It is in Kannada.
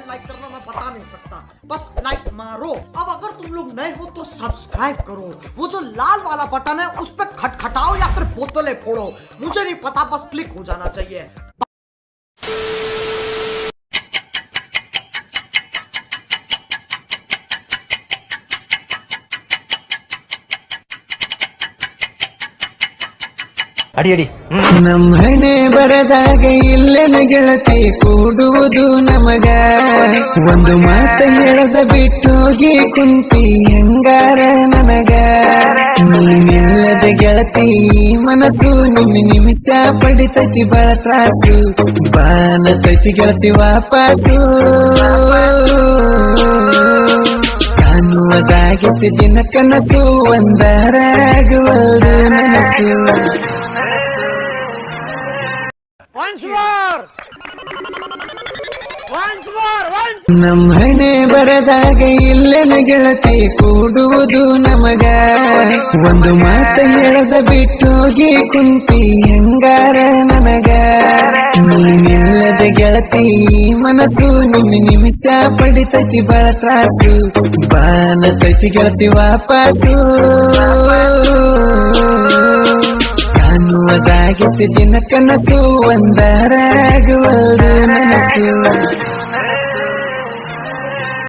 लाइक करना मैं बता नहीं सकता, बस लाइक मारो। अब अगर तुम लोग नए हो तो सब्सक्राइब करो, वो जो लाल वाला बटन है उस पर खटखटाओ या फिर बोतलें फोड़ो, मुझे नहीं पता, बस क्लिक हो जाना चाहिए। ಅಡಿ ಅಡಿ ನಮ್ಮ ಹಣೆ ಬರದಾಗ ಇಲ್ಲೆನ ಗೆಳತಿ ಕೂಡುವುದು ನಮಗ ಒಂದು ಮಾತ ಹೇಳದ ಬಿಟ್ಟೋಗಿ ಕುಂತಿ ಹೆಂಗಾರ ನನಗ ನೀನಿಲ್ಲದ ಗೆಳತಿ ಮನಸ್ಸು ನಿಮಿಷ ಪಡಿತೈತಿ ಬಳತ್ರಾಸು ಬಾನತೈತಿ ಗೆಳತಿ ವಾಪಸ್ಸು ಕಾಣುವುದಾಗಿತ್ತು ದಿನ ಕನಸು ಒಂದರಾಗುವುದು ನನಸು ನಮ್ಮ ಹಣೆ ಬರದಾಗ ಇಲ್ಲೆನ ಗೆಳತಿ ಕೂಡುವುದು ನಮಗ ಒಂದು ಮಾತ ಹೇಳದ ಬಿಟ್ಟೋಗಿ ಕುಂತಿ ಹೆಂಗಾರ ನನಗ ನೀನಿಲ್ಲದ ಗೆಳತಿ ಮನಸ್ಸು ನಿಮಿಷ ಪಡಿತೈತಿ ಬಳತ್ರಾಸು ಬಾನತೈತಿ ಗೆಳತಿ ವಾಪಸ್ಸು ಕಾಣುವುದಾಗಿತ್ತು ದಿನ ಕನಸು ಒಂದರಾಗುವುದು ನನಸು